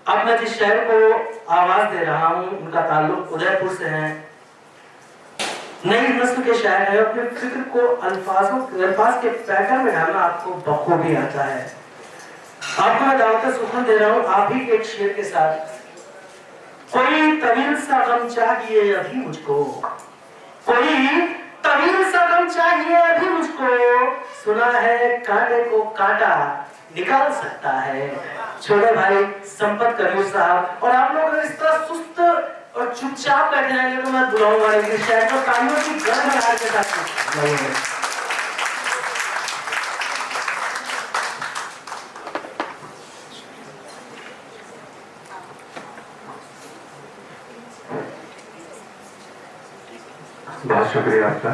अब मैं जिस शहर को आवाज दे रहा हूँ उनका ताल्लुक उदयपुर से है। नई नस्ल के शायर है, अपने फिक्र को अल्फाज के पैकर में डालना आपको बखूबी आता है। आपको मैं दावत सुखन दे रहा हूँ आप ही के एक शेर के साथ। कोई तवील सा गम चाहिए अभी मुझको, कोई तवील सा गम चाहिए अभी मुझको, सुना है कांटे को कांटा निकाल सकता है। छोटे भाई संपत करीम साहब, और आप लोग अगर इस तरह सुस्त और चुपचाप बैठे रहेंगे तो मैं बुलाऊंगा, लेकिन शायद तो तालियों की गड़गड़ाहट के साथ बुलाऊंगा। बहुत शुक्रिया आपका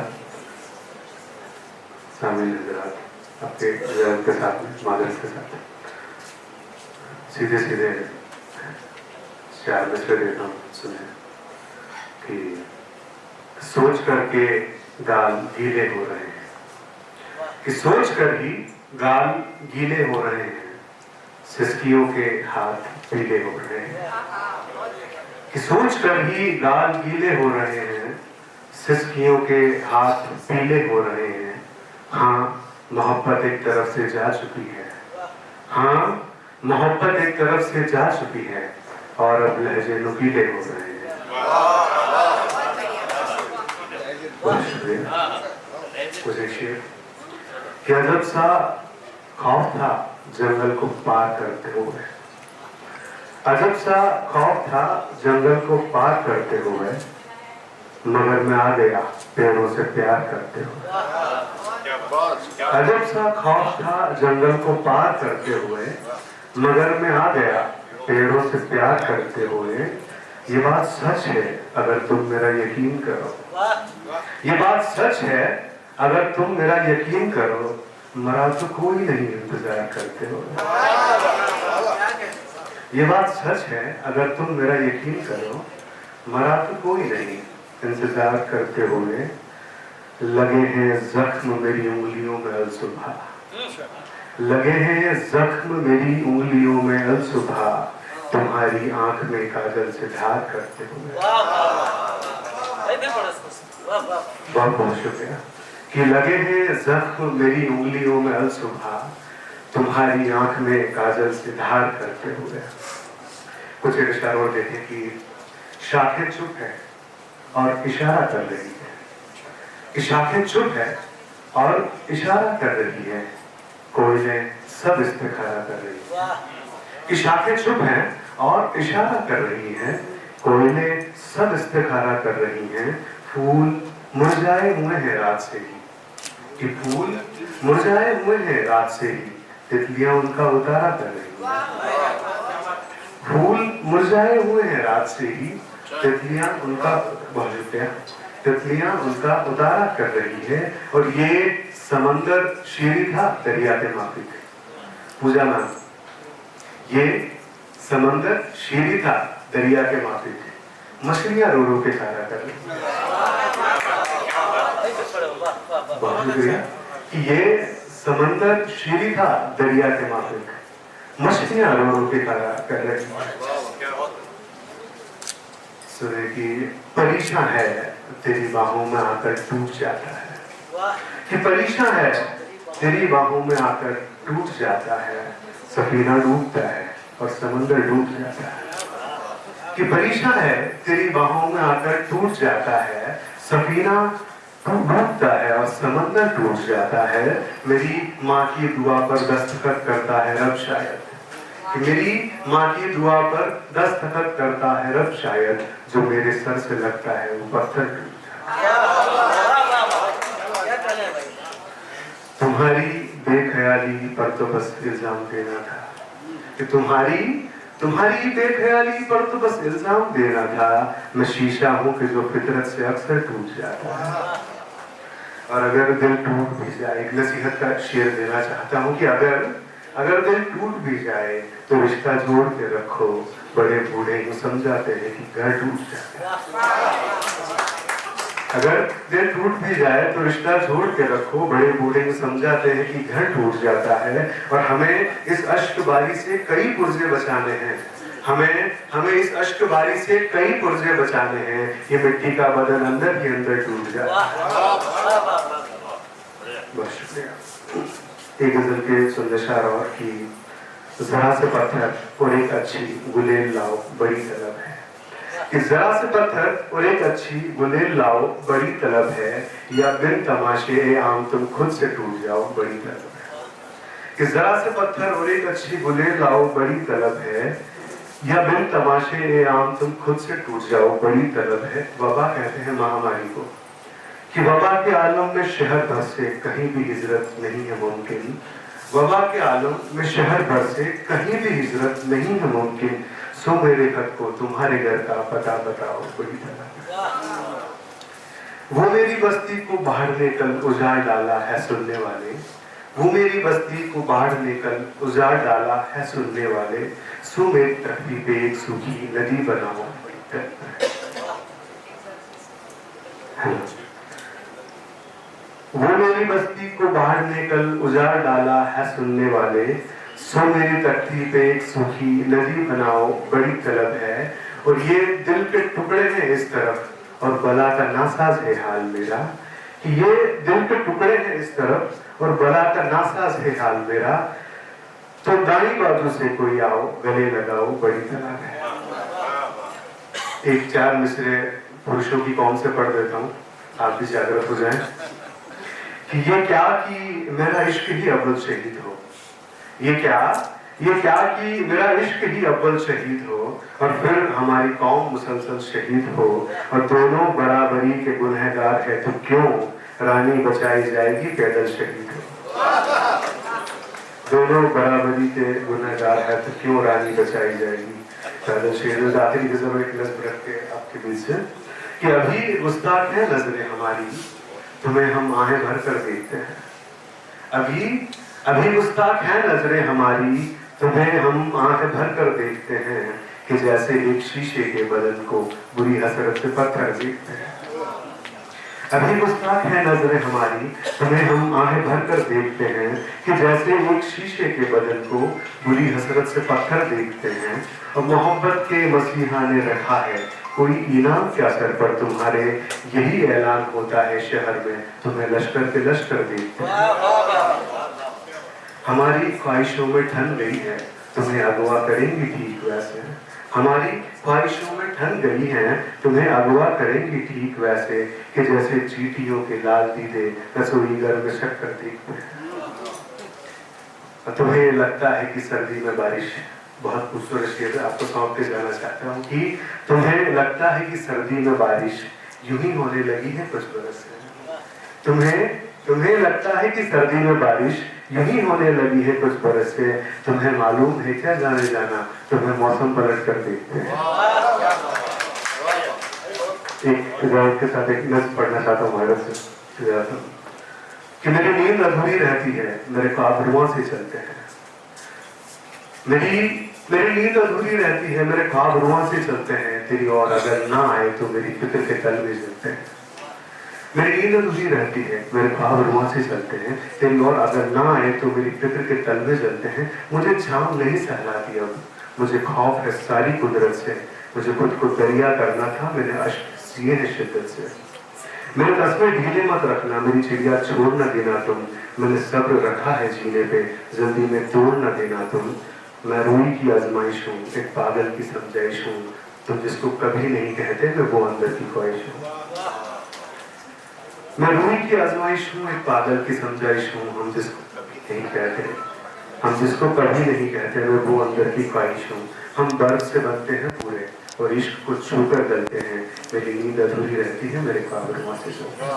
शामिल हजरात, आपके के साथ मादरस के साथ सीधे सीधे 4 मशवरे देता हूँ। सुने कि सोच करके गाल गीले हो रहे हैं, कि सोच कर ही गाल गीले हो रहे हैं, सिसकियों के हाथ पीले हो रहे हैं। कि सोच कर ही गाल गीले हो रहे हैं, सिसकियों के हाथ पीले हो रहे हैं। हाँ मोहब्बत एक तरफ से जा चुकी है, हाँ मोहब्बत एक तरफ से जा चुकी है, और अब लहजे नुकीले हो रहे हैं। मुझे शेर कि अजब सा खौफ था जंगल को पार करते हुए, अजब सा खौफ था जंगल को पार करते हुए, मगर मैं आ गया पेड़ों से प्यार करते हुए। अजब सा खौफ था जंगल को पार करते हुए, मगर मैं आ गया पेड़ों से प्यार करते हुए। ये बात सच है अगर तुम मेरा यकीन करो, ये बात सच है अगर तुम मेरा यकीन करो, मरा तो कोई नहीं इंतजार करते हुए। ये बात सच है अगर तुम मेरा यकीन करो, मरा तो कोई नहीं इंतजार करते हुए। लगे हैं जख्म मेरी उंगलियों में अल सुबह, लगे हैं जख्म मेरी उंगलियों में अल सुबह, तुम्हारी आंख में काजल से धार करते हुए। बहुत बहुत शुक्रिया। कि लगे हैं जख्म मेरी उंगलियों में अल सुबह, तुम्हारी आंख में काजल से धार करते हुए। कुछ एक इशारों देखे कि शाखें चुप है और इशारा कर रही है, शाखें चुप है और इशारा कर रही है, कोयले सब इस्तिखारा कर रही है। शाखें चुप है और इशारा कर रही है, कोयले सब इस्तिखारा कर रही हैं। फूल मुरझाए हुए हैं रात से ही, कि फूल मुरझाए हुए हैं रात से ही, तितलियां उनका उतारा कर रही हैं। फूल मुरझाए हुए हैं रात से ही, तितलियां उनका तितलियां उनका उतारा कर रही है। और ये समंदर शीरी था दरिया के माफिक। पूजा मान, ये समंदर शीरी था दरिया के माफिक, मछलियां रो रो के खाया कर रही। बहुत शुक्रिया। कि ये समंदर शीरी था दरिया के माफिक, मछलियां रो रो के खाया कर रही। सुने कि परेशान है तेरी बाहों में आकर टूट जाता है, कि परेशान है तेरी बाहों में आकर टूट जाता है। सफीना डूबता है और समंदर डूब जाता है। कि परेशान है तेरी बाहों में आकर टूट जाता है, सफीना डूबता है और समंदर टूट जाता है। मेरी माँ की दुआ पर दस्तखत करता है रब शायद, कि मेरी माँ की दुआ पर दस्तखत करता है रब शायद, जो मेरे सर से लगता है वो पत्थर टूट जाता है। तुम्हारी बेख्याली पर तो बस इल्जाम देना था, कि तुम्हारी बेख्याली पर तो बस इल्जाम देना था। मैं शीशा हूँ कि जो फितरत से अक्सर टूट जाता है। और अगर दिल टूट भी जाए, एक नसीहत का शेर देना चाहता हूँ कि अगर दिल टूट भी जाए तो रिश्ता जोड़ के रखो, बड़े बूढ़े यूं समझाते हैं कि घर टूट जाता है। अगर दिल टूट भी जाए तो रिश्ता जोड़ के रखो, बड़े बूढ़े यूं समझाते हैं कि घर टूट जाता है। और हमें इस अश्क बारी से कई पुर्जे बचाने हैं, हमें इस अश्क बारी से कई पुर्जे बचाने हैं। ये मिट्टी का बदन अंदर ही अंदर टूट जाए। बहुत शुक्रिया। एक गजल के सुंदर और की जरा से पत्थर और एक अच्छी गुलेल लाओ बड़ी तलब है। कि जरा से पत्थर और एक अच्छी गुलेल लाओ बड़ी तलब है, या बिन तमाशे ए आम तुम खुद से टूट जाओ बड़ी तलब है। कि जरा से पत्थर और एक अच्छी गुलेल लाओ बड़ी तलब है, या बिन तमाशे ए आम तुम खुद से टूट जाओ बड़ी तलब है। वबा कहते हैं महामारी को, कि वबा के आलम में शहर भर से कहीं भी हिजरत नहीं है मुमकिन। वबा के आलम में शहर भर से कहीं भी हिजरत नहीं है मुमकिन। सो मेरे खत को तुम्हारे घर का पता बताओ बड़ी तलब। वो मेरी बस्ती को बाढ़ ने कल उजाड़ डाला है सुनने वाले। वो मेरी बस्ती को बाढ़ ने कल उजाड़ डाला है सुनने वाले। सो मेरी तकती पे एक सूखी नदी बनाओ बड़ी तलब। वो मेरी बस्ती को बाढ़ ने कल उजाड़ डाला है सुनने वाले। सो मेरी तख्ती पे एक सूखी नदी बनाओ बड़ी तलब है। और ये दिल के टुकड़े हैं इस तरफ और बला का नासाज है हाल मेरा। कि ये दिल के टुकड़े हैं इस तरफ और बला का नासाज है हाल मेरा। तो दाई बाजू से कोई आओ गले लगाओ बड़ी तलब है। एक 4 मिसरे पुरुषों की कौम से पढ़ देता हूँ, आप भी जागृत हो जाएं। कि ये क्या कि मेरा इश्क ही अव्वल शहीद हो। ये क्या कि मेरा इश्क ही अव्वल शहीद हो, और फिर हमारी कौम मुसलसल शहीद हो। और दोनों बराबरी के गुनहगार है तो क्यों रानी बचाई जाएगी पैदल शहीद हो। दोनों बराबरी के गुनहगार है तो क्यों रानी बचाई जाएगी पैदल शहीद। आखिरी गजल एक नज़्म रख के आपके बीच से, कि अभी गुस्ताख है नजरें हमारी तुम्हें हम आहें भर कर देखते हैं। अभी गुस्ताख है नजरें हमारी तुम्हें हम आंखें भर कर देखते हैं। कि जैसे एक शीशे के बदन को बुरी हसरत से पत्थर देखते हैं। अभी गुस्ताख है नजरें हमारी तुम्हें हम आंखें भर कर देखते हैं। कि जैसे एक शीशे के बदन को बुरी हसरत से पत्थर देखते हैं। और मोहब्बत के मसीहा ने रखा है कोई इनाम क्या सर पर तुम्हारे, यही ऐलान होता है शहर में तुम्हें लश्कर के लश्कर देखते हैं। हमारी ख्वाहिशों में ठन गई है तुम्हें अगवा करेंगी ठीक वैसे। हमारी ख्वाहिशों में ठन गई है तुम्हें अगवा करेंगी ठीक वैसे। कि जैसे चींटियों के लाल दीदे रसोई घर में शक्कर देखते हैं। तुम्हें लगता है कि सर्दी में बारिश, बहुत खूबसूरत शेर आपको सौंप के जाना चाहता हूँ। कि तुम्हें लगता है कि सर्दी में बारिश यूं ही होने लगी है कुछ बरस से। तुम्हें लगता है कि सर्दी में बारिश यही होने लगी है कुछ बरस से। तुम्हें मालूम है क्या जाने जाना तुम्हें मौसम पलट कर देखते हैं। एक रिवायत के साथ एक नज़्म पढ़ना चाहता हूँ भारत से, कि मेरी नींद अधूरी रहती है मेरे ख्वाब रुआं से चलते हैं। मेरी नींद अधूरी रहती है मेरे ख्वाब रुआं से चलते हैं। तेरी और अगर ना आए तो मेरी फिक्र के तलवे जलते हैं। मेरी नींद अधूरी रहती है मेरे ख्वाब रुआं से चलते हैं। तेरी और अगर ना आए तो मेरी फिक्र के तलवे जलते हैं। मुझे छाँव नहीं सहलाती अब, मुझे खौफ है सारी कुदरत से। मुझे खुद को दरिया करना था मैंने अश्क सिए है शिद्दत से। मेरे कस्मे ढीले मत रखना मेरी चिड़िया छोड़ न देना तुम। मैंने सब्र रखा है जीने पे जल्दी में तोड़ न देना तुम। मैं रूही की आजमाइश हूँ एक पागल की समझाइश हूँ। तुम जिसको कभी नहीं कहते मैं वो अंदर की ख्वाहिश हूँ। मैं रूही की आजमाइश हूँ एक पागल की समझाइश हूँ। हम जिसको कभी नहीं कहते मैं वो अंदर की ख्वाहिश हूँ। हम बर्फ से बनते हैं पूरे और इश्क को छूकर गलते हैं। मेरी नींद अधूरी रहती है मेरे ख्वाब रुआं से चलते हैं।